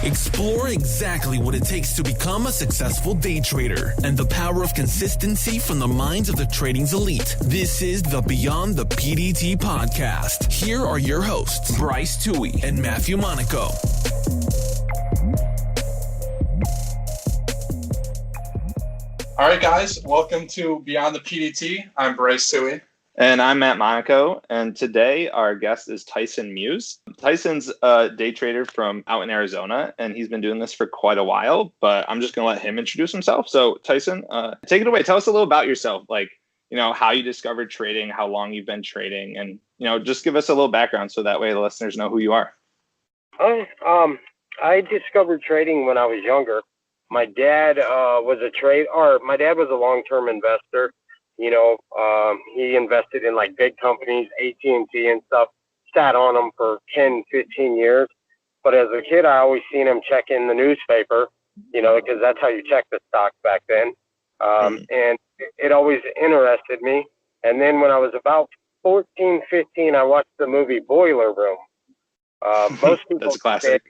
Explore exactly what it takes to become a successful day trader and the power of consistency from the minds of the trading's elite. This is the Beyond the PDT podcast. Here are your hosts, Bryce, Tuohey, and Matthew Monaco. All right, guys, welcome to Beyond the PDT. I'm Bryce, Tuohey. And I'm Matt Monaco, and today our guest is Tyson Muse. Tyson's a day trader from out in Arizona, and he's been doing this for quite a while, but I'm just going to let him introduce himself. So Tyson, take it away. Tell us a little about yourself, how you discovered trading, how long you've been trading, and, just give us a little background so that way the listeners know who you are. I discovered trading when I was younger. My dad was a long-term investor. He invested in big companies, AT&T and stuff, sat on them for 10, 15 years. But as a kid, I always seen him checking the newspaper, because that's how you check the stocks back then. And it always interested me. And then when I was about 14, 15, I watched the movie Boiler Room. Most people That's a classic.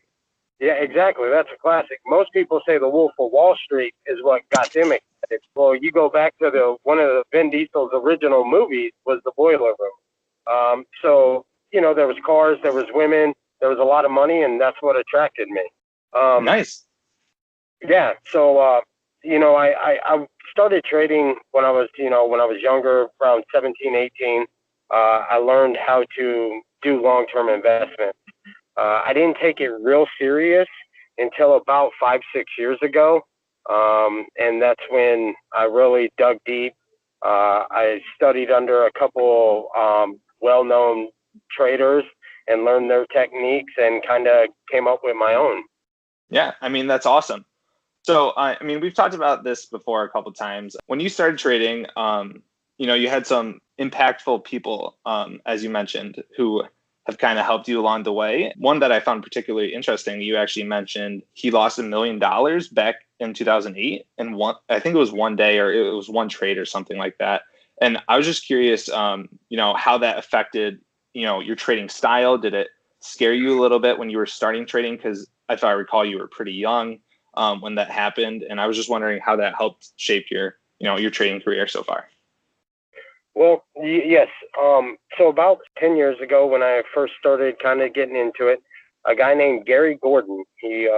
Yeah, exactly. That's a classic. Most people say The Wolf of Wall Street is what got them excited. Well, you go back to one of the Vin Diesel's original movies was The Boiler Room. So, there was cars, there was women, there was a lot of money, and that's what attracted me. Nice. Yeah. So, I started trading when I was younger, around 17, 18. I learned how to do long-term investments. I didn't take it real serious until about 5-6 years ago. And that's when I really dug deep. I studied under a couple well-known traders and learned their techniques and kind of came up with my own. Yeah, that's awesome. So, we've talked about this before a couple times. When you started trading, you had some impactful people, as you mentioned, who have kind of helped you along the way. One that I found particularly interesting, you actually mentioned he lost $1 million back in 2008, and I think it was one day or it was one trade or something like that. And I was just curious, how that affected, your trading style. Did it scare you a little bit when you were starting trading? Because if I recall, you were pretty young when that happened, and I was just wondering how that helped shape your trading career so far. Well, yes. So about 10 years ago, when I first started kind of getting into it, a guy named Gary Gordon, he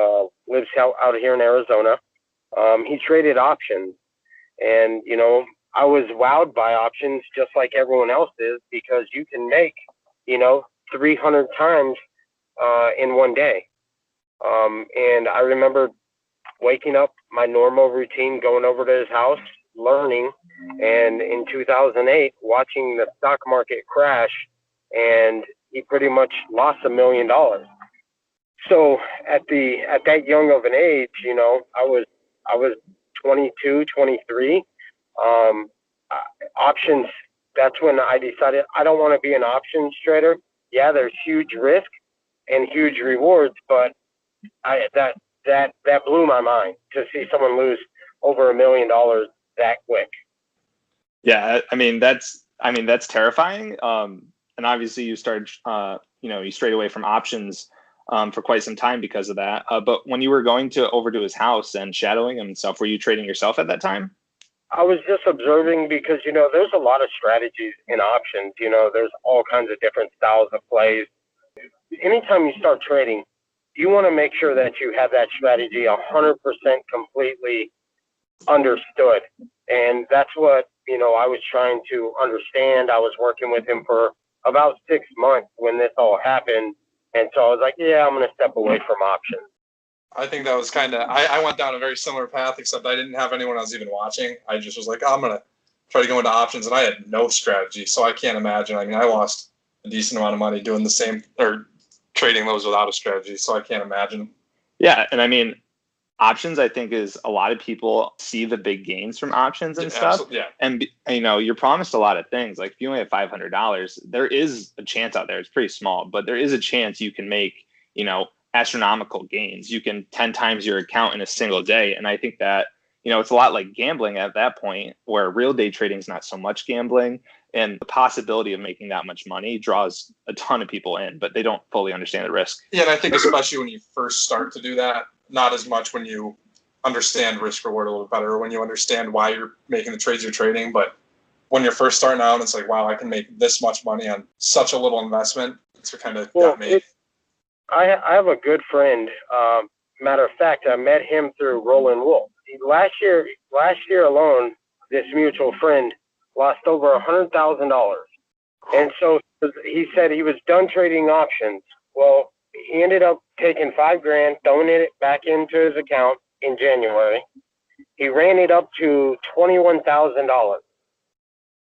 lives out here in Arizona. He traded options, and, I was wowed by options just like everyone else is, because you can make, 300 times in one day. And I remember waking up, my normal routine, going over to his house, learning, and in 2008 watching the stock market crash, and he pretty much lost $1 million. So at that young of an age, I was 22, 23. Options, that's when I decided I don't want to be an options trader. Yeah, there's huge risk and huge rewards, but that blew my mind to see someone lose over $1 million that quick. Yeah, that's terrifying. And obviously you started, you strayed away from options for quite some time because of that. But when you were going over to his house and shadowing him and stuff, were you trading yourself at that time? I was just observing because, there's a lot of strategies in options. There's all kinds of different styles of plays. Anytime you start trading, you want to make sure that you have that strategy 100% completely understood. And that's what, I was trying to understand. I was working with him for about 6 months when this all happened. And so I was like, yeah, I'm going to step away from options. I think that was I went down a very similar path, except I didn't have anyone I was even watching. I just was like, I'm going to try to go into options, and I had no strategy. So I can't imagine. I lost a decent amount of money doing the same or trading those without a strategy. So I can't imagine. Yeah. And options, I think, is a lot of people see the big gains from options and stuff. Yeah. And, you're promised a lot of things. Like if you only have $500, there is a chance out there. It's pretty small, but there is a chance you can make, astronomical gains. You can 10 times your account in a single day. And I think that, it's a lot like gambling at that point, where real day trading is not so much gambling. And the possibility of making that much money draws a ton of people in, but they don't fully understand the risk. Yeah, and I think especially when you first start to do that, not as much when you understand risk reward a little better, when you understand why you're making the trades you're trading. But when you're first starting out, it's like, wow, I can make this much money on such a little investment. It's what kind of got me. I have a good friend. Matter of fact, I met him through Roland Wolf. Last year alone, this mutual friend lost over $100,000. And so he said he was done trading options. Well, he ended up taking $5,000, throwing it back into his account in January. He ran it up to $21,000.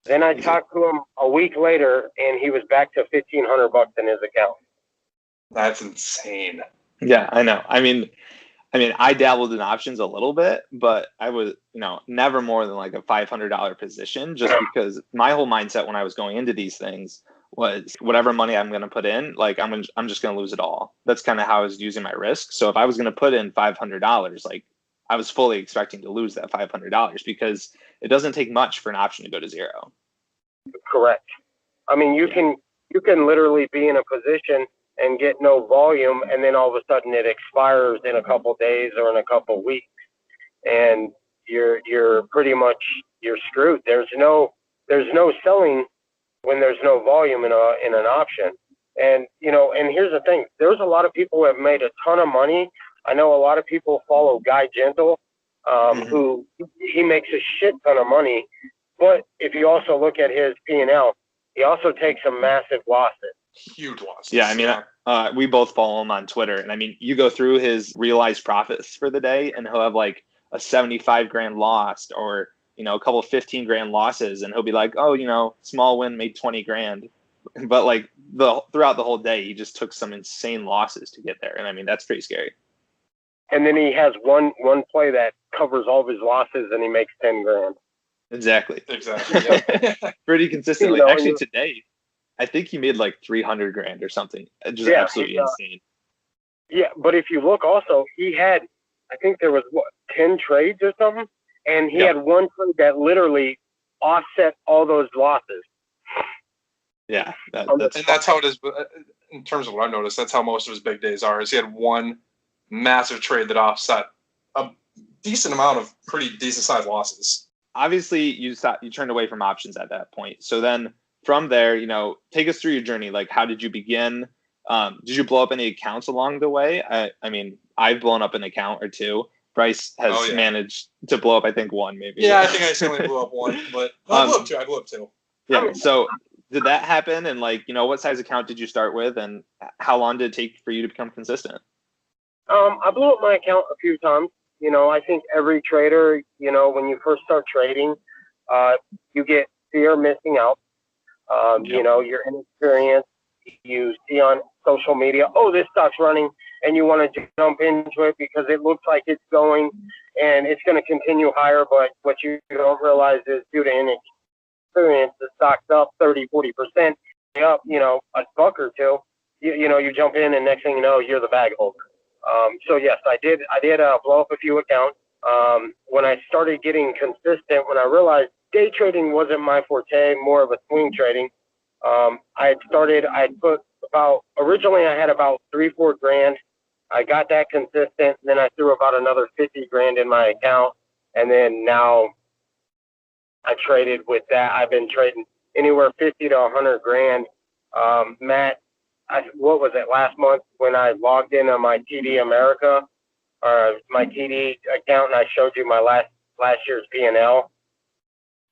Then I talked to him a week later, and he was back to $1,500 in his account. That's insane. Yeah, I know. I mean, I dabbled in options a little bit, but I was, never more than like a $500 position, just because my whole mindset when I was going into these things was whatever money I'm going to put in, like I'm just going to lose it all. That's kind of how I was using my risk. So if I was going to put in $500, like I was fully expecting to lose that $500 because it doesn't take much for an option to go to zero. Correct. I mean, you can literally be in a position and get no volume, and then all of a sudden it expires in a couple days or in a couple weeks, and you're pretty much screwed. There's no selling when there's no volume in an option. And and here's the thing: there's a lot of people who have made a ton of money. I know a lot of people follow Guy Gentle, who he makes a shit ton of money, but if you also look at his P&L, he also takes some massive losses. Huge losses. Yeah, I mean, we both follow him on Twitter, and I mean, you go through his realized profits for the day, and he'll have like a $75,000 lost, or a couple of $15,000 losses, and he'll be like, "Oh, small win, made $20,000," but like throughout the whole day, he just took some insane losses to get there, and I mean, that's pretty scary. And then he has one play that covers all of his losses, and he makes $10,000. Exactly. Yeah. Pretty consistently. Actually, today, I think he made like $300,000 or something. Just absolutely insane. Yeah, but if you look also, he had, I think there was 10 trades or something, and he had one trade that literally offset all those losses. Yeah, and that's how it is. In terms of what I've noticed, that's how most of his big days are. Is he had one massive trade that offset a decent amount of pretty decent sized losses. Obviously, you turned away from options at that point. So then from there, take us through your journey. Like, how did you begin? Did you blow up any accounts along the way? I mean, I've blown up an account or two. Bryce has managed to blow up, I think, one maybe. Yeah, I think I only blew up one, but I blew up two. Yeah. So did that happen? And what size account did you start with? And how long did it take for you to become consistent? I blew up my account a few times. I think every trader, when you first start trading, you get fear of missing out. You're inexperienced. You see on social media, this stock's running, and you want to jump into it because it looks like it's going and it's going to continue higher. But what you don't realize is due to inexperience, the stock's up 30, 40%, up, a buck or two. You jump in, and next thing you know, you're the bag holder. So yes, I did blow up a few accounts. When I started getting consistent, when I realized day trading wasn't my forte, more of a swing trading, originally I had about $3-4 grand. I got that consistent. Then I threw about another $50,000 in my account. And then now I traded with that. I've been trading anywhere 50 to 100 grand. Matt, what was it last month when I logged in on my TD America or my TD account, and I showed you my last year's P&L?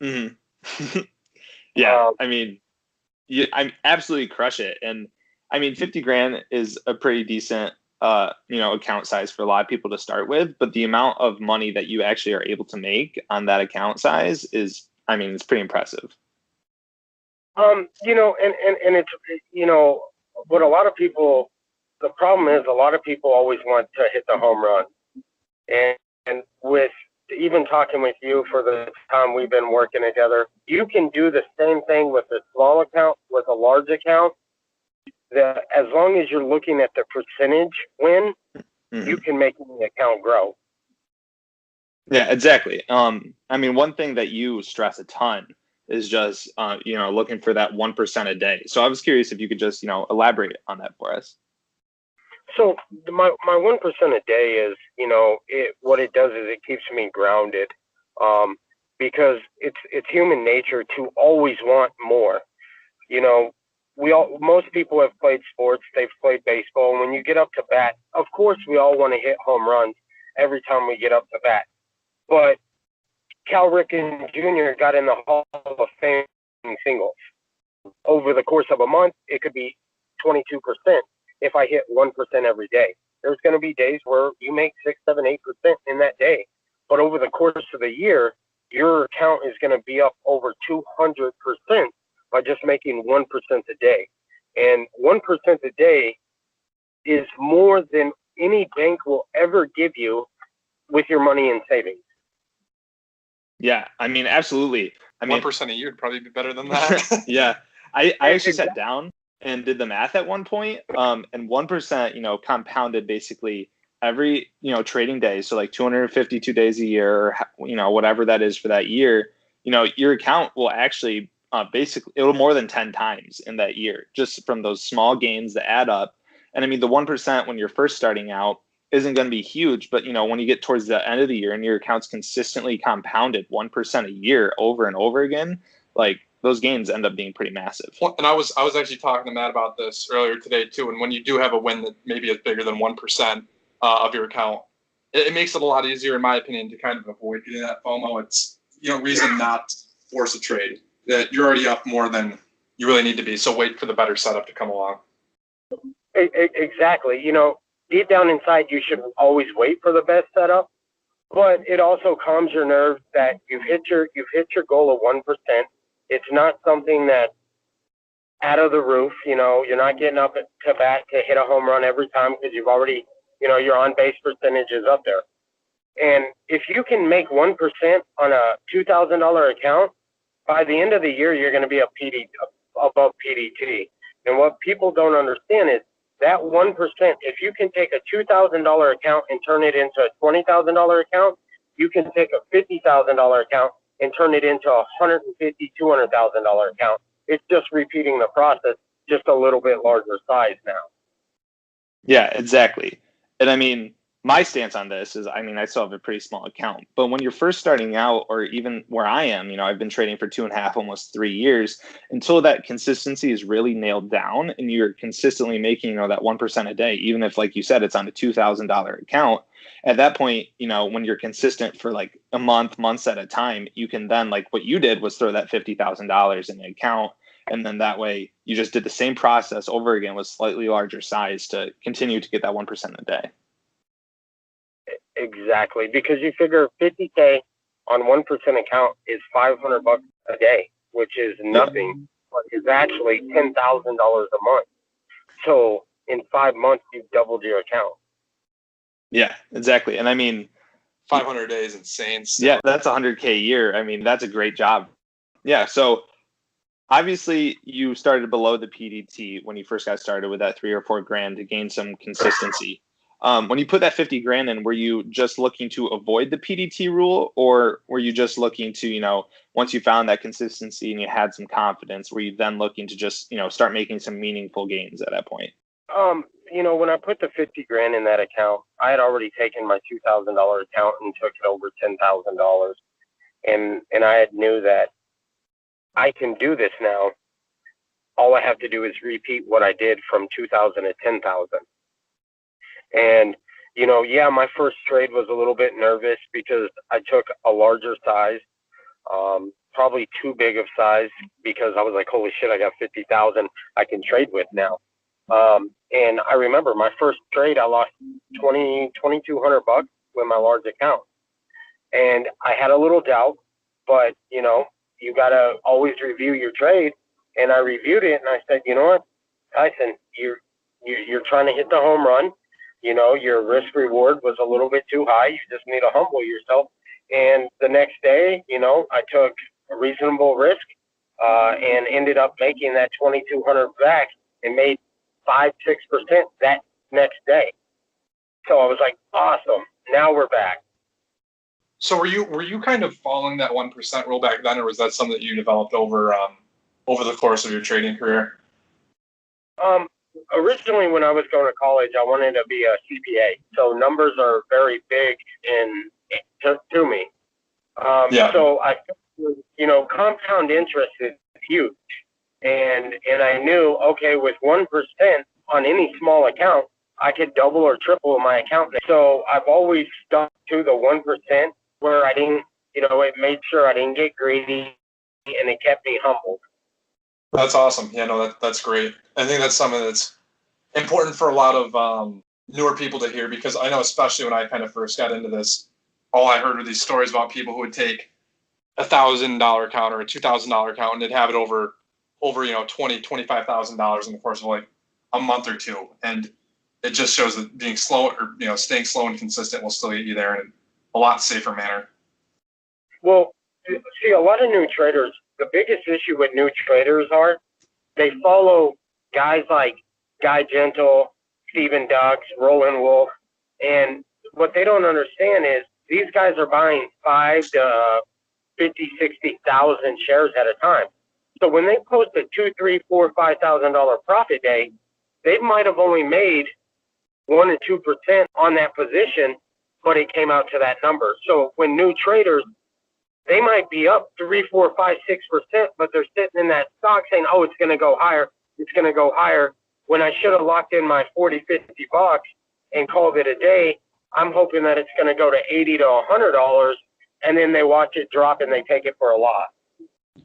Mm-hmm. Yeah, I mean, I absolutely crush it, and I mean, 50 grand is a pretty decent, account size for a lot of people to start with. But the amount of money that you actually are able to make on that account size is, I mean, it's pretty impressive. And it's, what a lot of people, the problem is a lot of people always want to hit the home run. And with even talking with you for the time we've been working together, you can do the same thing with a small account, with a large account. That as long as you're looking at the percentage win, you can make the account grow. Yeah, exactly. I mean, one thing that you stress a ton is just, looking for that 1% a day. So I was curious if you could just, elaborate on that for us. So my 1% a day is, what it does is it keeps me grounded, because it's human nature to always want more. Most people have played sports, they've played baseball, and when you get up to bat, of course we all want to hit home runs every time we get up to bat. But Cal Ripken Jr. got in the Hall of Fame in singles. Over the course of a month, it could be 22% if I hit 1% every day. There's going to be days where you make 6, 7, 8% in that day. But over the course of the year, your account is going to be up over 200% by just making 1% a day. And 1% a day is more than any bank will ever give you with your money in savings. Yeah, I mean, absolutely. 1% a year would probably be better than that. Yeah, I actually sat down and did the math at one point, and 1%, compounded basically every, trading day. So like 252 days a year, or, whatever that is for that year, your account will actually basically, it'll more than 10 times in that year, just from those small gains that add up. And I mean, the 1% when you're first starting out isn't going to be huge, but when you get towards the end of the year and your account's consistently compounded 1% a year over and over again, like those gains end up being pretty massive. Well, and I was actually talking to Matt about this earlier today too. And when you do have a win that maybe is bigger than 1% of your account, it makes it a lot easier, in my opinion, to kind of avoid getting that FOMO. It's reason not to force a trade. That you're already up more than you really need to be. So wait for the better setup to come along. Exactly. Deep down inside, you should always wait for the best setup, but it also calms your nerves that you've hit your goal of 1%. It's not something that's out of the roof. You're not getting up to bat to hit a home run every time because you've already, your on base percentage is up there. And if you can make 1% on a $2,000 account, by the end of the year, you're going to be above PDT. And what people don't understand is that 1%, if you can take a $2,000 account and turn it into a $20,000 account, you can take a $50,000 account and turn it into a $150,000, $200,000 account. It's just repeating the process, just a little bit larger size now. Yeah, exactly. And I mean, my stance on this is, I still have a pretty small account, but when you're first starting out, or even where I am, I've been trading for 2.5, almost 3 years, until that consistency is really nailed down and you're consistently making, that 1% a day, even if, like you said, it's on a $2,000 account. At that point, when you're consistent for like a months at a time, you can then, like what you did was throw that $50,000 in the account. And then that way you just did the same process over again with slightly larger size to continue to get that 1% a day. Exactly, because you figure 50K on 1% account is $500 a day, which is nothing, but is actually $10,000 a month. So in 5 months, you've doubled your account. Yeah, exactly. And I mean, 500 days insane. Still. Yeah, that's 100K a year. I mean, that's a great job. Yeah. So obviously you started below the PDT when you first got started with that $3 or $4 grand to gain some consistency. When you put that 50 grand in, were you just looking to avoid the PDT rule, or were you just looking to, once you found that consistency and you had some confidence, were you then looking to just, start making some meaningful gains at that point? When I put the 50 grand in that account, I had already taken my $2,000 account and took it over $10,000. And I had knew that I can do this now. All I have to do is repeat what I did from 2,000 to 10,000. And, my first trade was a little bit nervous because I took a larger size, probably too big of size, because I was like, holy shit, I got 50,000 I can trade with now. And I remember my first trade, I lost $2,200 with my large account. And I had a little doubt, but, you got to always review your trade. And I reviewed it and I said, you know what, Tyson, you're trying to hit the home run. Your risk reward was a little bit too high. You just need to humble yourself. And the next day, I took a reasonable risk and ended up making that 2,200 back and made 5-6% that next day. So I was like, awesome. Now we're back. So were you kind of following that 1% rule back then, or was that something that you developed over the course of your trading career? Originally, when I was going to college, I wanted to be a CPA. So numbers are very big to me. So I, compound interest is huge, and I knew, okay, with 1% on any small account, I could double or triple my account. So I've always stuck to the 1% where I didn't, it made sure I didn't get greedy, and it kept me humble. That's awesome. Yeah, no, that's great. I think that's something that's important for a lot of newer people to hear, because I know, especially when I kind of first got into this, all I heard were these stories about people who would take $1,000 account or a $2,000 account and they'd have it over $25,000 in the course of like a month or two, and it just shows that being slow or staying slow and consistent will still get you there in a lot safer manner. Well, see, a lot of new traders, the biggest issue with new traders are they follow guys like Guy Gentle, Stephen Dux, Roland Wolf, and what they don't understand is these guys are buying 5 to 50, 60,000 shares at a time. So when they post a $2,000, $3,000, $4,000, $5,000 profit day, they might have only made 1 or 2% on that position, but it came out to that number. So when new traders, they might be up 3, 4, 5, 6%, but they're sitting in that stock saying, "Oh, it's going to go higher. It's going to go higher." When I should have locked in my 40, 50 bucks and called it a day, I'm hoping that it's going to go to $80 to $100, and then they watch it drop and they take it for a loss.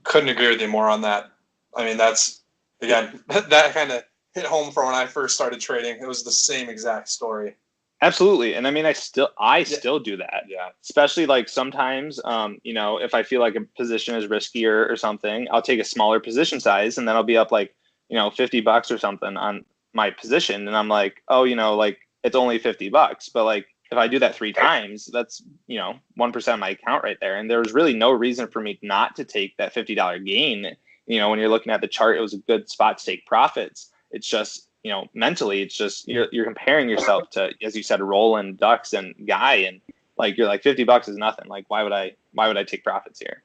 Couldn't agree with you more on that. I mean, that's, again, that kind of hit home for when I first started trading. It was the same exact story. Absolutely. And I mean, I still do that. Yeah. Especially like sometimes, if I feel like a position is riskier or something, I'll take a smaller position size and then I'll be up like, $50 or something on my position. And I'm like, oh, like it's only $50. But like, if I do that 3 times, that's, 1% of my account right there. And there was really no reason for me not to take that $50 gain. When you're looking at the chart, it was a good spot to take profits. It's just, mentally, it's just you're comparing yourself to, as you said, Roland, Dux, and Guy, and like you're like $50 is nothing. Like why would I take profits here?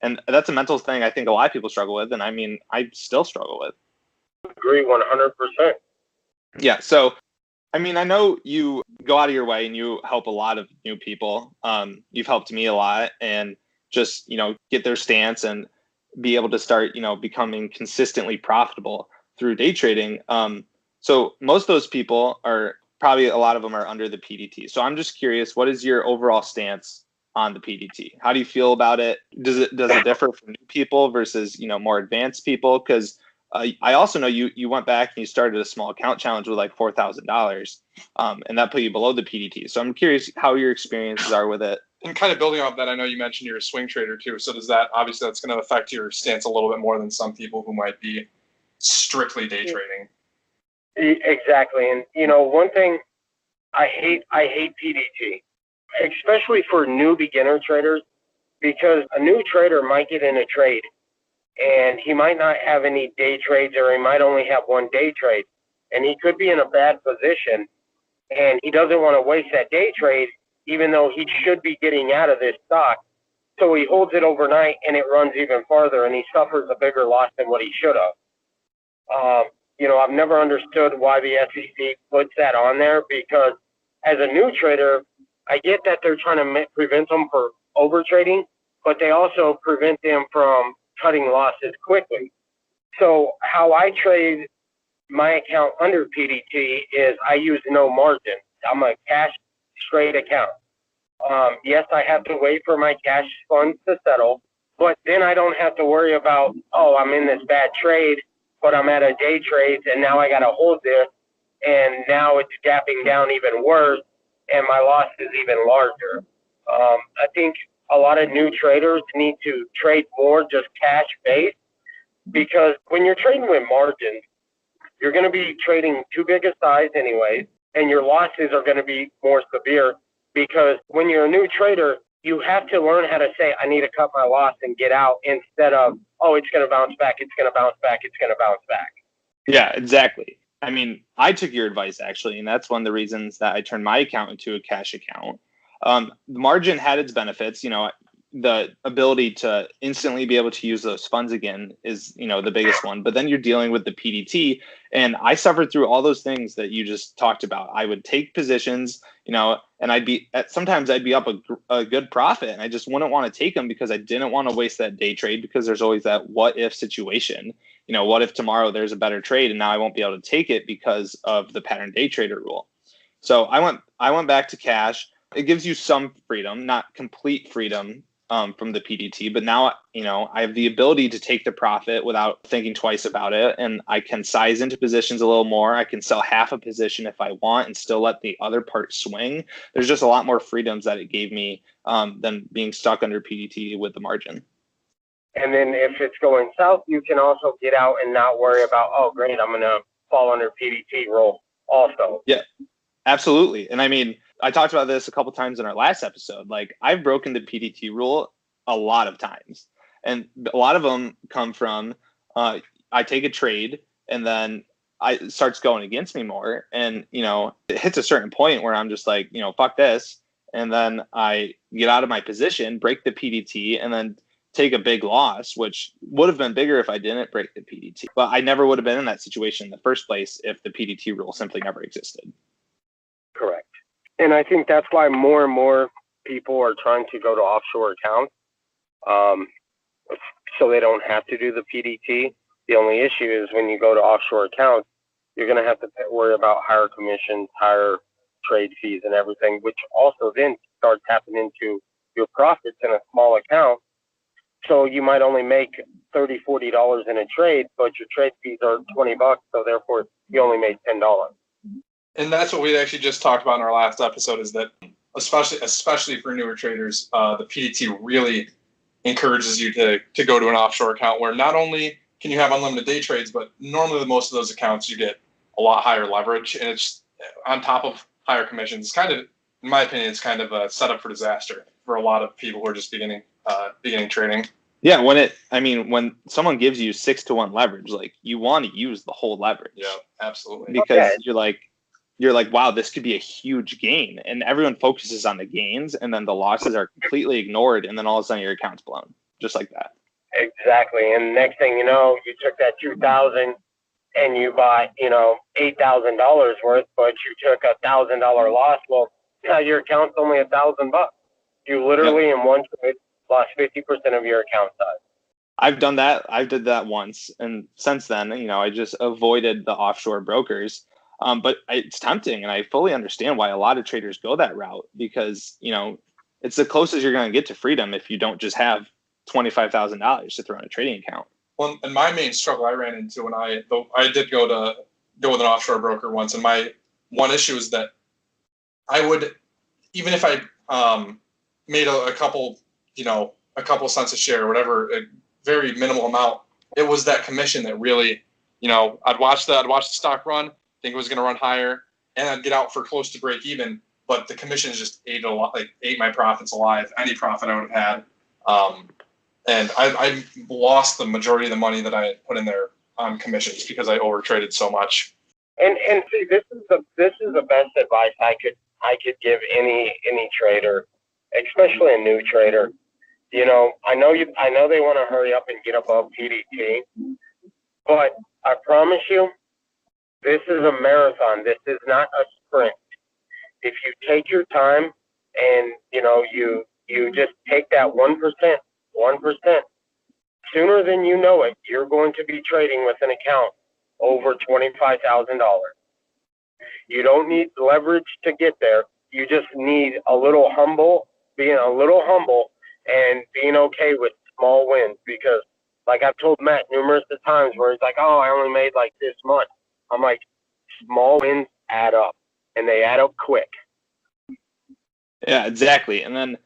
And that's a mental thing I think a lot of people struggle with, and I mean I still struggle with. Agree 100%. Yeah. So I mean, I know you go out of your way and you help a lot of new people. You've helped me a lot, and just get their stance and be able to start becoming consistently profitable through day trading. So most of those people are probably, a lot of them are under the PDT. So I'm just curious, what is your overall stance on the PDT? How do you feel about it? Does it differ for new people versus, more advanced people? Because I also know you went back and you started a small account challenge with like $4,000, and that put you below the PDT. So I'm curious how your experiences are with it. And kind of building off that, I know you mentioned you're a swing trader too. So does that, obviously that's going to affect your stance a little bit more than some people who might be strictly day trading. Exactly. And one thing I hate PDT, especially for new beginner traders, because a new trader might get in a trade and he might not have any day trades, or he might only have 1 day trade, and he could be in a bad position and he doesn't want to waste that day trade, even though he should be getting out of this stock. So he holds it overnight and it runs even farther and he suffers a bigger loss than what he should have. I've never understood why the SEC puts that on there, because as a new trader, I get that they're trying to prevent them from over trading, but they also prevent them from cutting losses quickly. So how I trade my account under PDT is I use no margin. I'm a cash straight account. Yes, I have to wait for my cash funds to settle, but then I don't have to worry about, I'm in this bad trade, but I'm at a day trade and now I got to hold this, and now it's gapping down even worse and my loss is even larger. I think a lot of new traders need to trade more just cash based, because when you're trading with margins, you're going to be trading too big a size anyways, and your losses are going to be more severe, because when you're a new trader, you have to learn how to say, I need to cut my loss and get out, instead of, it's going to bounce back, it's going to bounce back, it's going to bounce back. Yeah, exactly. I mean, I took your advice actually, and that's one of the reasons that I turned my account into a cash account. The margin had its benefits. The ability to instantly be able to use those funds again is, the biggest one. But then you're dealing with the PDT, and I suffered through all those things that you just talked about. I would take positions, and sometimes I'd be up a good profit, and I just wouldn't want to take them because I didn't want to waste that day trade, because there's always that what if situation. What if tomorrow there's a better trade and now I won't be able to take it because of the pattern day trader rule. So I went back to cash. It gives you some freedom, not complete freedom from the PDT, but now, I have the ability to take the profit without thinking twice about it. And I can size into positions a little more. I can sell half a position if I want and still let the other part swing. There's just a lot more freedoms that it gave me than being stuck under PDT with the margin. And then if it's going south, you can also get out and not worry about, oh, great, I'm going to fall under PDT rule also. Yeah, absolutely. And I talked about this a couple times in our last episode. Like, I've broken the PDT rule a lot of times, and a lot of them come from I take a trade and then it starts going against me more, and it hits a certain point where I'm just like, fuck this, and then I get out of my position, break the PDT, and then take a big loss, which would have been bigger if I didn't break the PDT. But I never would have been in that situation in the first place if the PDT rule simply never existed. Correct. And I think that's why more and more people are trying to go to offshore accounts, so they don't have to do the PDT. The only issue is when you go to offshore accounts, you're going to have to worry about higher commissions, higher trade fees and everything, which also then starts tapping into your profits in a small account. So you might only make $30, $40 in a trade, but your trade fees are $20, so therefore you only made $10. And that's what we actually just talked about in our last episode, is that especially for newer traders, the PDT really encourages you to go to an offshore account where not only can you have unlimited day trades, but normally most of those accounts you get a lot higher leverage, and it's on top of higher commissions. It's kind of, in my opinion, it's kind of a setup for disaster for a lot of people who are just beginning trading. Yeah, when someone gives you 6-to-1 leverage, like, you want to use the whole leverage. Yeah, absolutely. Because you're like, wow, this could be a huge gain, and everyone focuses on the gains, and then the losses are completely ignored, and then all of a sudden your account's blown, just like that. Exactly. And next thing you know, you took that $2,000 and you bought, $8,000 worth, but you took $1,000 loss. Well, now your account's only $1,000. You literally in one trade lost 50% of your account size. I've done that. I did that once, and since then, I just avoided the offshore brokers. But it's tempting, and I fully understand why a lot of traders go that route, because, it's the closest you're going to get to freedom if you don't just have $25,000 to throw in a trading account. Well, and my main struggle I ran into when I did go with an offshore broker once, and my one issue is that I would, even if I made a couple cents a share or whatever, a very minimal amount, it was that commission that really, I'd watch the stock run, think it was going to run higher, and I'd get out for close to break even, but the commissions just ate my profits alive, any profit I would have had. And I lost the majority of the money that I had put in there on commissions because I overtraded so much. And see, this is the best advice I could give any trader, especially a new trader. I know they want to hurry up and get above PDT, but I promise you, this is a marathon. This is not a sprint. If you take your time and you just take that 1%, sooner than you know it, you're going to be trading with an account over $25,000. You don't need leverage to get there. You just need being a little humble and being okay with small wins, because like I've told Matt numerous times where he's like, oh, I only made like this much. I'm like, small wins add up, and they add up quick. Yeah, exactly. And then,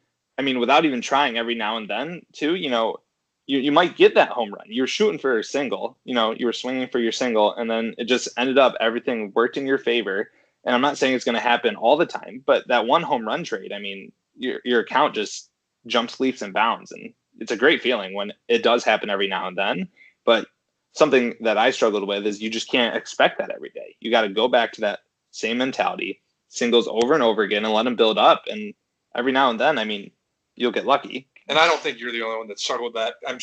without even trying every now and then too, you might get that home run. You're shooting for a single, you were swinging for your single, and then it just ended up, everything worked in your favor. And I'm not saying it's going to happen all the time, but that one home run trade, your account just jumps leaps and bounds. And it's a great feeling when it does happen every now and then. But something that I struggled with is you just can't expect that every day. You got to go back to that same mentality, singles over and over again, and let them build up. And every now and then, I mean, you'll get lucky. And I don't think you're the only one that struggled with that. I'm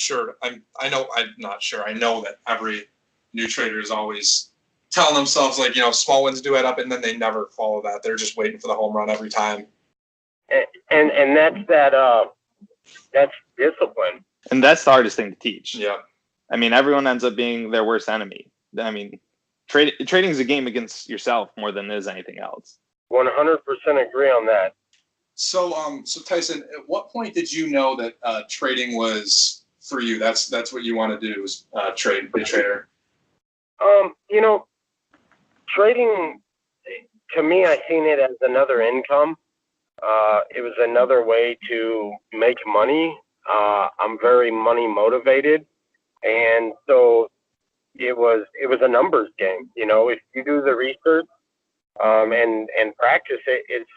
not sure. I know that every new trader is always telling themselves, like, small wins do add up, and then they never follow that. They're just waiting for the home run every time. And that's discipline. And that's the hardest thing to teach. Yeah. I mean, everyone ends up being their worst enemy. I mean, trading is a game against yourself more than it is anything else. 100% agree on that. So Tyson, at what point did you know that trading was for you? That's what you want to do, is trade, be a trader. Trading, to me, I seen it as another income. It was another way to make money. I'm very money motivated, and so it was a numbers game. If you do the research and practice it, it's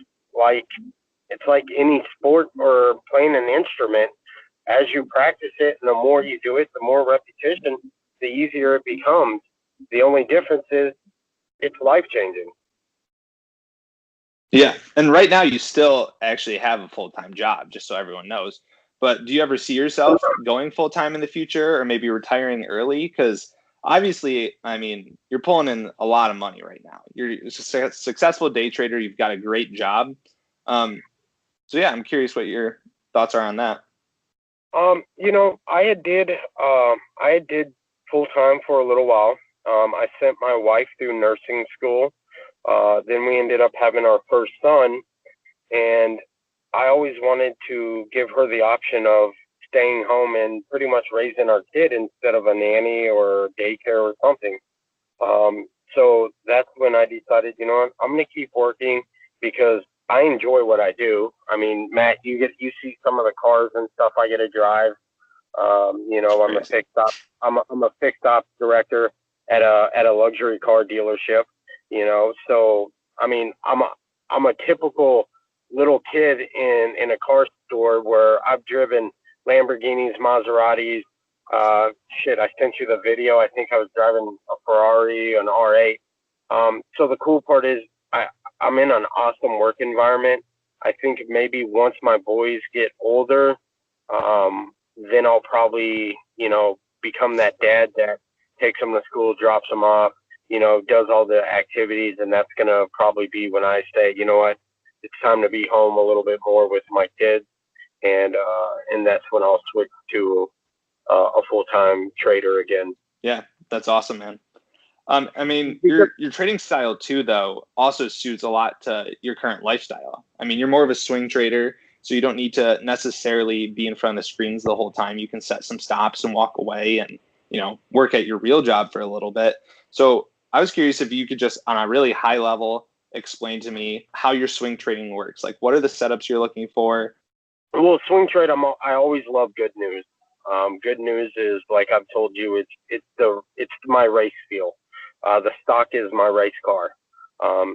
like any sport or playing an instrument. As you practice it, and the more you do it, the more repetition, the easier it becomes. The only difference is it's life-changing. Yeah. And right now you still actually have a full-time job, just so everyone knows. But do you ever see yourself going full-time in the future, or maybe retiring early? Because obviously, I mean, you're pulling in a lot of money right now. You're a successful day trader. You've got a great job. So yeah, I'm curious what your thoughts are on that. I did full-time for a little while. I sent my wife through nursing school. Then we ended up having our first son, and I always wanted to give her the option of staying home and pretty much raising our kid instead of a nanny or daycare or something. So that's when I decided, I'm going to keep working because I enjoy what I do. I mean, Matt, you see some of the cars and stuff I get to drive. I'm a fixed op. I'm a fixed ops director at a luxury car dealership. So I mean, I'm a typical little kid in a car store where I've driven Lamborghinis, Maseratis. I sent you the video. I think I was driving a Ferrari, an R8. So the cool part is I'm in an awesome work environment. I think maybe once my boys get older, then I'll probably, become that dad that takes them to school, drops them off, does all the activities. And that's going to probably be when I say, you know what, it's time to be home a little bit more with my kids. And that's when I'll switch to a full-time trader again. Yeah, that's awesome, man. I mean, your trading style too, though, also suits a lot to your current lifestyle. I mean, you're more of a swing trader, so you don't need to necessarily be in front of the screens the whole time. You can set some stops and walk away and, work at your real job for a little bit. So I was curious if you could just, on a really high level, explain to me how your swing trading works. Like, what are the setups you're looking for? Well, swing trade, I always love good news. Good news is, like I've told you, it's my race feel. The stock is my race car.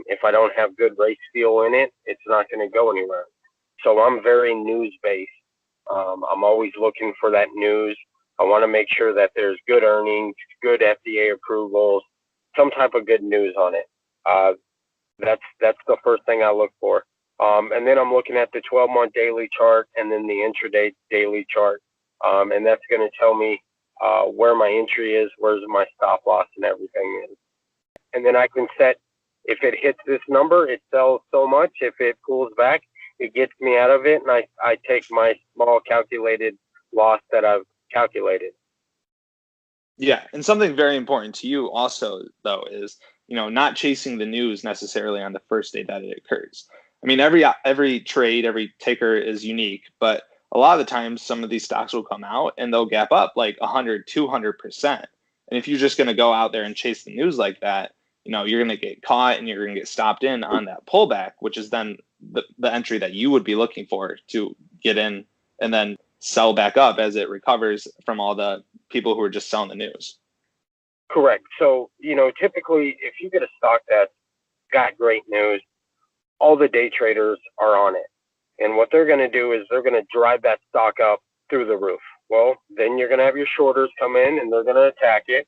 If I don't have good race feel in it, it's not going to go anywhere. So I'm very news based. I'm always looking for that news. I want to make sure that there's good earnings, good FDA approvals, some type of good news on it. That's the first thing I look for. And then I'm looking at the 12-month daily chart and then the intraday daily chart. And that's going to tell me where my entry is, where's my stop loss and everything is. And then I can set, if it hits this number, it sells so much. If it pulls back, it gets me out of it. And I take my small calculated loss that I've calculated. Yeah. And something very important to you also, though, is, not chasing the news necessarily on the first day that it occurs. I mean, every trade, every ticker is unique, but a lot of the times some of these stocks will come out and they'll gap up like 100, 200%. And if you're just going to go out there and chase the news like that, you're going to get caught and you're going to get stopped in on that pullback, which is then the entry that you would be looking for to get in and then sell back up as it recovers from all the people who are just selling the news. Correct. So, typically if you get a stock that's got great news, all the day traders are on it. And what they're going to do is they're going to drive that stock up through the roof. Well, then you're going to have your shorters come in and they're going to attack it.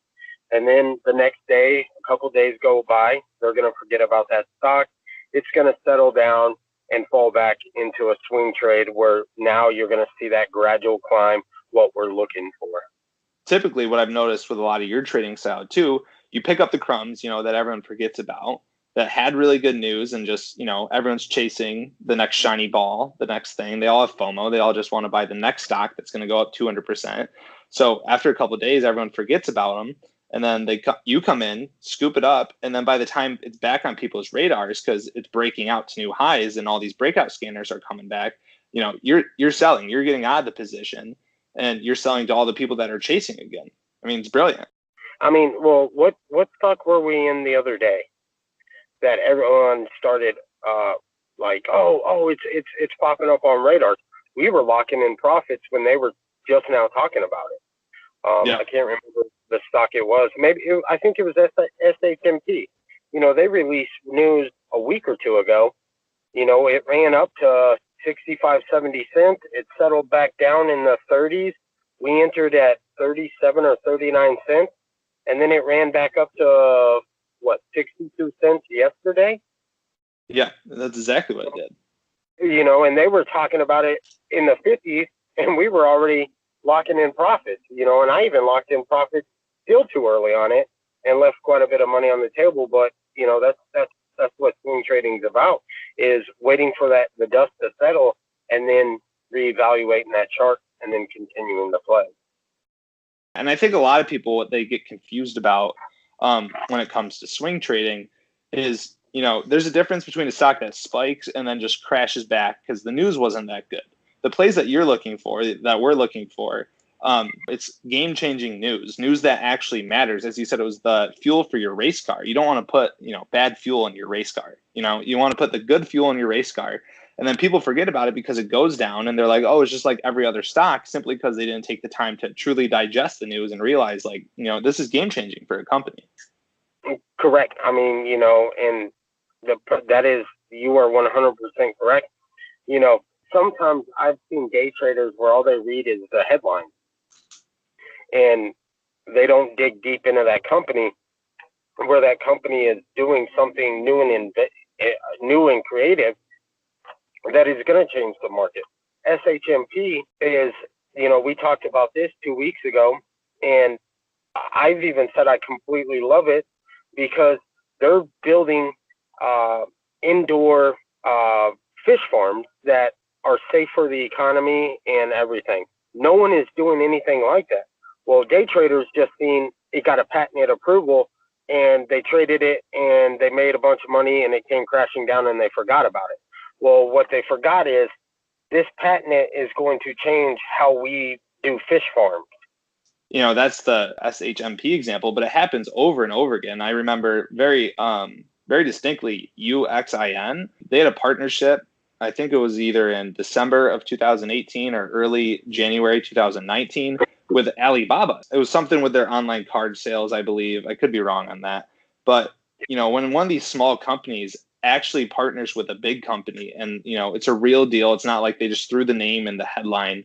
And then the next day, a couple days go by, they're going to forget about that stock. It's going to settle down and fall back into a swing trade where now you're going to see that gradual climb, what we're looking for. Typically, what I've noticed with a lot of your trading style too, you pick up the crumbs, that everyone forgets about, that had really good news, and just, everyone's chasing the next shiny ball, the next thing. They all have FOMO. They all just want to buy the next stock that's going to go up 200%. So after a couple of days, everyone forgets about them. And then you come in, scoop it up. And then by the time it's back on people's radars, because it's breaking out to new highs and all these breakout scanners are coming back, you're selling, you're getting out of the position, and you're selling to all the people that are chasing again. I mean, it's brilliant. I mean, well, what stock were we in the other day that everyone started like, it's popping up on radars? We were locking in profits when they were just now talking about it. I can't remember the stock it was. I think it was SHMP. They released news a week or two ago. It ran up to 65, 70 cents. It settled back down in the 30s. We entered at 37 or 39 cents. And then it ran back up to 62 cents yesterday? Yeah, that's exactly what it did. And they were talking about it in the 50s, and we were already locking in profits, and I even locked in profits still too early on it and left quite a bit of money on the table. But, that's what swing trading is about, is waiting for the dust to settle and then reevaluating that chart and then continuing the play. And I think a lot of people, what they get confused about when it comes to swing trading is, there's a difference between a stock that spikes and then just crashes back because the news wasn't that good. The plays that you're looking for, that we're looking for, it's game-changing news that actually matters. As you said, it was the fuel for your race car. You don't want to put, bad fuel in your race car. You want to put the good fuel in your race car. And then people forget about it because it goes down and they're like, oh, it's just like every other stock, simply because they didn't take the time to truly digest the news and realize, this is game-changing for a company. Correct. I mean, and that is, you are 100% correct. Sometimes I've seen day traders where all they read is the headline and they don't dig deep into that company, where that company is doing something new and creative that is going to change the market. SHMP is, we talked about this 2 weeks ago, and I've even said I completely love it because they're building indoor fish farms that are safe for the economy and everything. No one is doing anything like that. Well, day traders just seen it got a patented approval and they traded it and they made a bunch of money and it came crashing down and they forgot about it. Well, what they forgot is this patent is going to change how we do fish farms. That's the SHMP example, but it happens over and over again. I remember very distinctly UXIN. They had a partnership. I think it was either in December of 2018 or early January 2019 with Alibaba. It was something with their online card sales, I believe. I could be wrong on that. But, when one of these small companies actually partners with a big company and, it's a real deal, it's not like they just threw the name in the headline.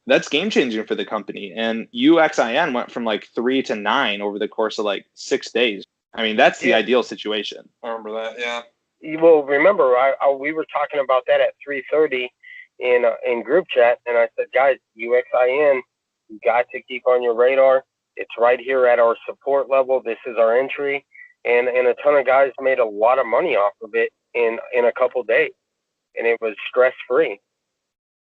That's game changing for the company. And UXIN went from 3 to 9 over the course of 6 days. I mean, that's the ideal situation. I remember that. Yeah. Well, remember, we were talking about that at 3:30 in group chat, and I said, guys, UXIN, you got to keep on your radar. It's right here at our support level. This is our entry, and a ton of guys made a lot of money off of it in a couple days, and it was stress free.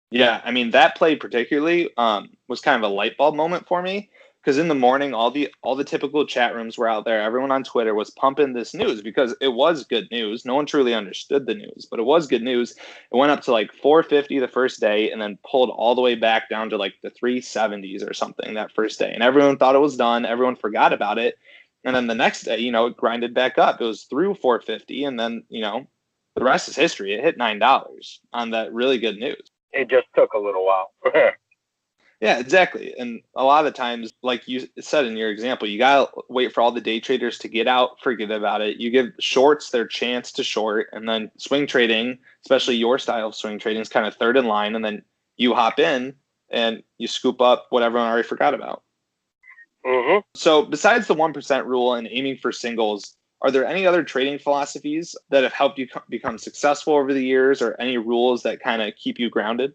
Yeah, I mean, that play particularly was kind of a light bulb moment for me. Because in the morning, all the typical chat rooms were out there. Everyone on Twitter was pumping this news because it was good news. No one truly understood the news, but it was good news. It went up to 450 the first day and then pulled all the way back down to the 370s or something that first day. And everyone thought it was done. Everyone forgot about it. And then the next day, it grinded back up. It was through 450. And then, the rest is history. It hit $9 on that really good news. It just took a little while. Yeah, exactly. And a lot of the times, like you said in your example, you got to wait for all the day traders to get out, forget about it. You give shorts their chance to short, and then swing trading, especially your style of swing trading, is kind of third in line. And then you hop in and you scoop up what everyone already forgot about. Mm-hmm. So besides the 1% rule and aiming for singles, Are there any other trading philosophies that have helped you become successful over the years, or any rules that kind of keep you grounded?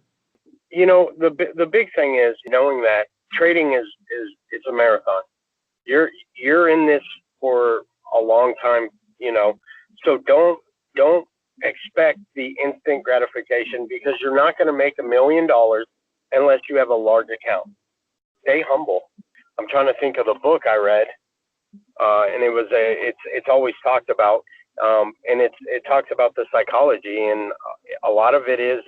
The big thing is knowing that trading is it's a marathon. You're in this for a long time, so don't expect the instant gratification, because you're not going to make $1 million unless you have a large account. Stay humble. I'm trying to think of the book I read, and it's always talked about, and it talks about the psychology, and a lot of it is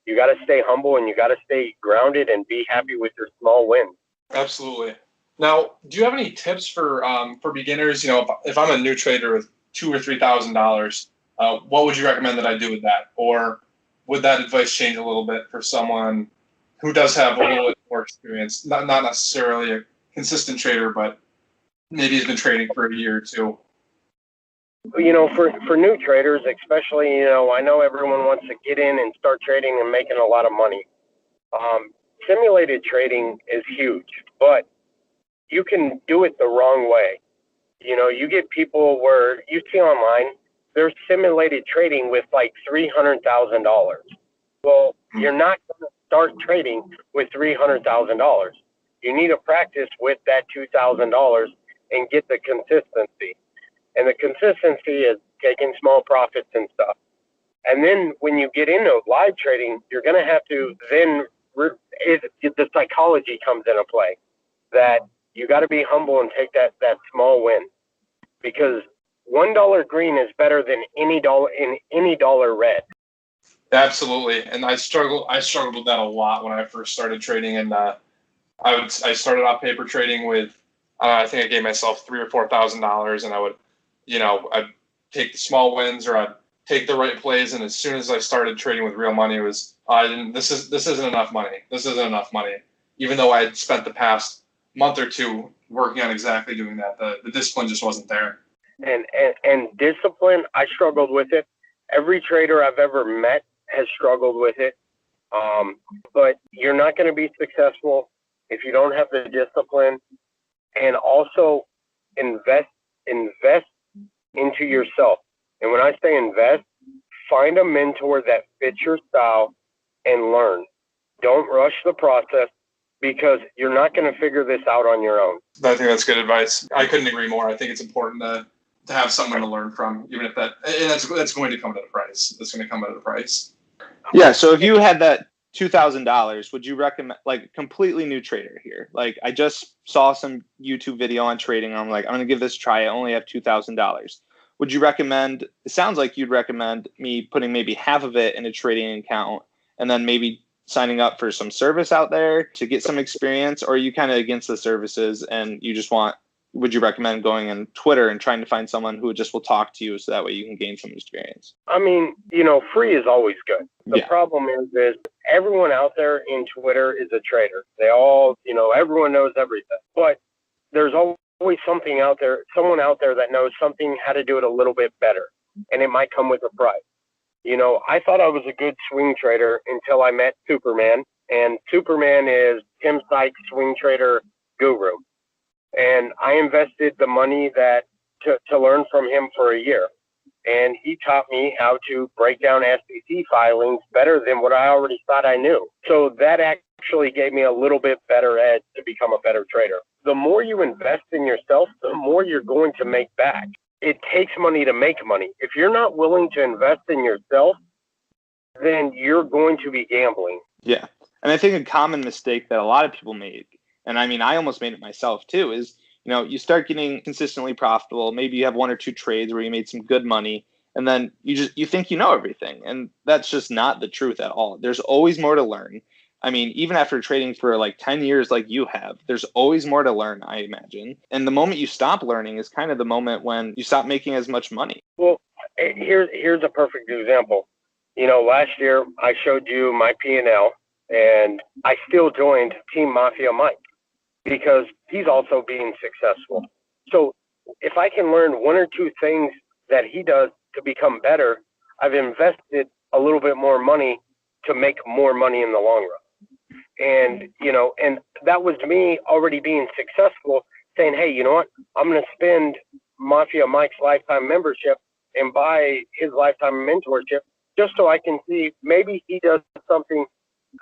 you got to stay humble and you got to stay grounded and be happy with your small wins. Absolutely. Now, do you have any tips for beginners? If I'm a new trader with $2,000 or $3,000, what would you recommend that I do with that? Or would that advice change a little bit for someone who does have a little bit more experience, not necessarily a consistent trader, but maybe has been trading for a year or two? For new traders, especially, I know everyone wants to get in and start trading and making a lot of money. Simulated trading is huge, but you can do it the wrong way. You get people where you see online, they're simulated trading with like $300,000. Well, you're not going to start trading with $300,000. You need to practice with that $2,000 and get the consistency. And the consistency is taking small profits and stuff. And then when you get into live trading, you're going to have to then, the psychology comes into play, that you got to be humble and take that small win, because $1 green is better than any dollar red. Absolutely. And I struggled with that a lot when I first started trading. And I started off paper trading with, I think I gave myself $3,000 or $4,000, and I would, I'd take the small wins, or I'd take the right plays. And as soon as I started trading with real money, it was, this isn't enough money. This isn't enough money. Even though I had spent the past month or two working on exactly doing that, the discipline just wasn't there. And discipline, I struggled with it. Every trader I've ever met has struggled with it. But you're not going to be successful if you don't have the discipline. And also invest into yourself. And when I say invest, find a mentor that fits your style and learn. Don't rush the process, because you're not going to figure this out on your own. I think that's good advice. I couldn't agree more. I think it's important to have someone to learn from, even if that's going to come at a price. That's going to come at a price. Yeah. So if you had that $2,000, would you recommend, like, completely new trader here? Like, I just saw some YouTube video on trading. I'm like, I'm going to give this a try. I only have $2,000. Would you recommend, it sounds like you'd recommend me putting maybe half of it in a trading account and then maybe signing up for some service out there to get some experience? Or are you kind of against the services and you just would you recommend going on Twitter and trying to find someone who just will talk to you so that way you can gain some experience? I mean, free is always good. The problem is everyone out there in Twitter is a trader. They all, everyone knows everything. But there's always someone out there that knows something, how to do it a little bit better. And it might come with a price. I thought I was a good swing trader until I met Superman. And Superman is Tim Sykes' swing trader guru. And I invested the money to learn from him for a year. And he taught me how to break down SEC filings better than what I already thought I knew. So that actually gave me a little bit better edge to become a better trader. The more you invest in yourself, the more you're going to make back. It takes money to make money. If you're not willing to invest in yourself, then you're going to be gambling. Yeah. And I think a common mistake that a lot of people make, and I mean, I almost made it myself too, is, you start getting consistently profitable. Maybe you have one or two trades where you made some good money, and then you think you know everything. And that's just not the truth at all. There's always more to learn. I mean, even after trading for like 10 years like you have, there's always more to learn, I imagine. And the moment you stop learning is kind of the moment when you stop making as much money. Well, here's a perfect example. Last year I showed you my P&L, and I still joined Team Mafia Mike because he's also being successful. So if I can learn one or two things that he does to become better, I've invested a little bit more money to make more money in the long run. And, and that was me already being successful, saying, hey, you know what? I'm going to spend Mafia Mike's lifetime membership and buy his lifetime mentorship just so I can see maybe he does something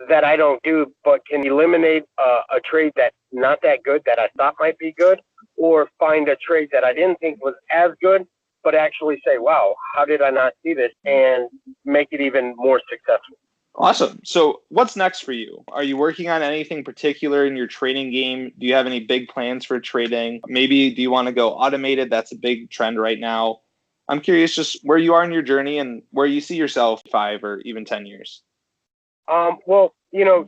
that I don't do, but can eliminate a trade that's not that good that I thought might be good, or find a trade that I didn't think was as good, but actually say, wow, how did I not see this, and make it even more successful. Awesome. So what's next for you? Are you working on anything particular in your trading game? Do you have any big plans for trading? Maybe do you want to go automated? That's a big trend right now. I'm curious just where you are in your journey and where you see yourself 5 or even 10 years. Well,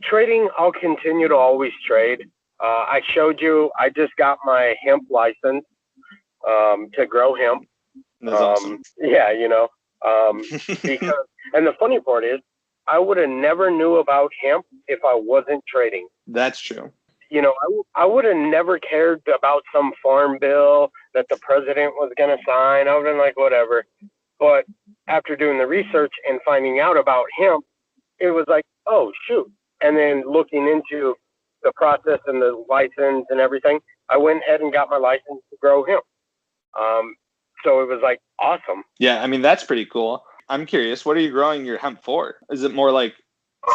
trading, I'll continue to always trade. I showed you, I just got my hemp license to grow hemp. That's awesome. Yeah, because, and the funny part is, I would have never knew about hemp if I wasn't trading. That's true. I would have never cared about some farm bill that the president was going to sign. I would have been like, whatever. But after doing the research and finding out about hemp, it was like, oh, shoot. And then looking into the process and the license and everything, I went ahead and got my license to grow hemp. So it was like awesome. Yeah, I mean, that's pretty cool. I'm curious, what are you growing your hemp for? Is it more like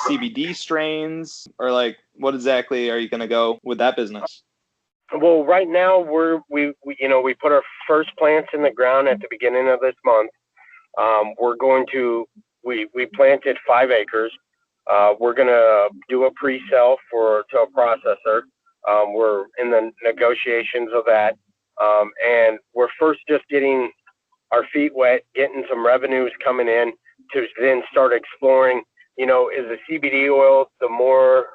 CBD strains, or like what exactly are you going to go with that business? Well, right now we put our first plants in the ground at the beginning of this month. We planted 5 acres. We're going to do a pre-sale to a processor. We're in the negotiations of that. And we're first just getting our feet wet, getting some revenues coming in to then start exploring, is the CBD oil the more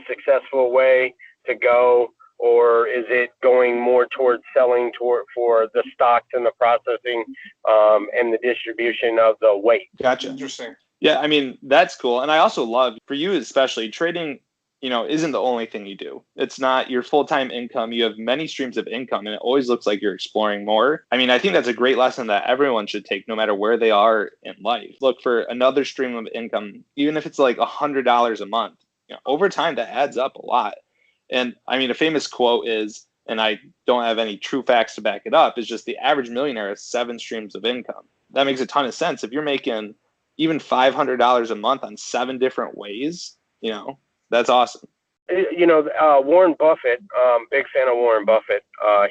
successful way to go, or is it going more towards selling for the stocks and the processing and the distribution of the weight? Gotcha. Interesting. Yeah, I mean, that's cool. And I also love, for you especially, trading, isn't the only thing you do. It's not your full-time income. You have many streams of income, and it always looks like you're exploring more. I mean, I think that's a great lesson that everyone should take no matter where they are in life. Look for another stream of income, even if it's like $100 a month. Over time, that adds up a lot. And I mean, a famous quote is, and I don't have any true facts to back it up, is just the average millionaire has 7 streams of income. That makes a ton of sense. If you're making even $500 a month on 7 different ways, that's awesome. Warren Buffett, big fan of Warren Buffett.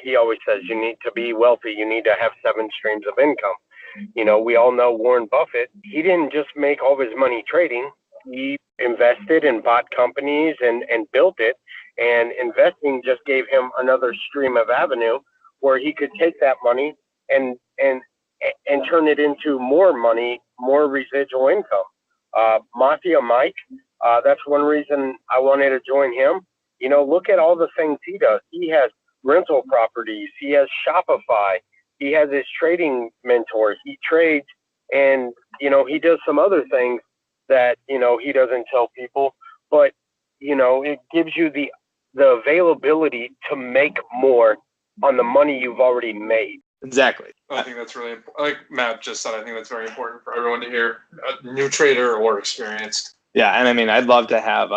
He always says you need to be wealthy. You need to have 7 streams of income. We all know Warren Buffett. He didn't just make all of his money trading. He invested and bought companies and built it. And investing just gave him another stream of avenue where he could take that money and turn it into more money, more residual income. Mafia Mike, that's one reason I wanted to join him. Look at all the things he does. He has rental properties. He has Shopify. He has his trading mentor. He trades, and, he does some other things that, he doesn't tell people. But, it gives you the availability to make more on the money you've already made. Exactly. I think that's really, like Matt just said, I think that's very important for everyone to hear, a new trader or experienced. Yeah, and I mean, I'd love to have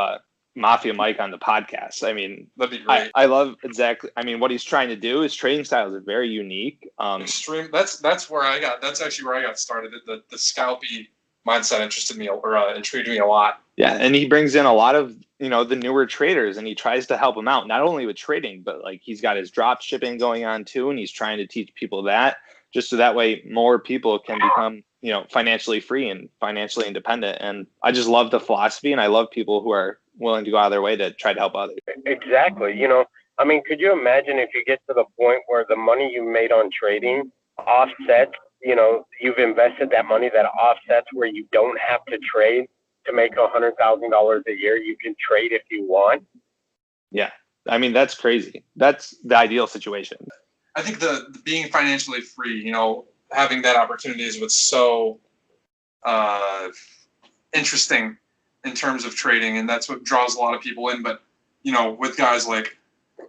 Mafia Mike on the podcast. I mean, that'd be great. I love exactly. I mean, what he's trying to do. His trading styles are very unique. Extreme. That's where I got. That's actually where I got started. The scalpy mindset intrigued me a lot. Yeah, and he brings in a lot of the newer traders, and he tries to help them out, not only with trading, but like he's got his drop shipping going on too, and he's trying to teach people that, just so that way more people can become financially free and financially independent. And I just love the philosophy, and I love people who are willing to go out of their way to try to help others. Exactly. I mean, could you imagine if you get to the point where the money you made on trading offsets, you've invested that money that offsets where you don't have to trade to make $100,000 a year. You can trade if you want. Yeah. I mean, that's crazy. That's the ideal situation. I think the being financially free, having that opportunity is what's so interesting in terms of trading, and that's what draws a lot of people in. But with guys like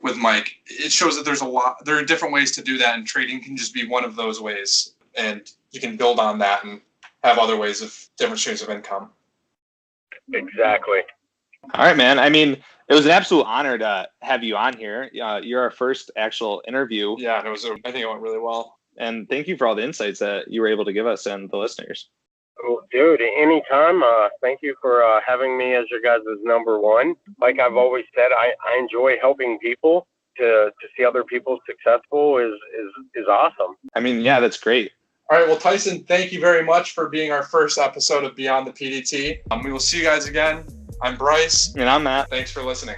with Mike, it shows that there are different ways to do that, and trading can just be one of those ways, and you can build on that and have other ways of different streams of income. Exactly. All right, man. I mean, it was an absolute honor to have you on here. You're our first actual interview. Yeah, I think it went really well. And thank you for all the insights that you were able to give us and the listeners. Oh, dude, anytime. Thank you for having me as your guys' number one. Like I've always said, I enjoy helping people. To see other people successful is awesome. I mean, yeah, that's great. All right. Well, Tyson, thank you very much for being our first episode of Beyond the PDT. We will see you guys again. I'm Bryce. And I'm Matt. Thanks for listening.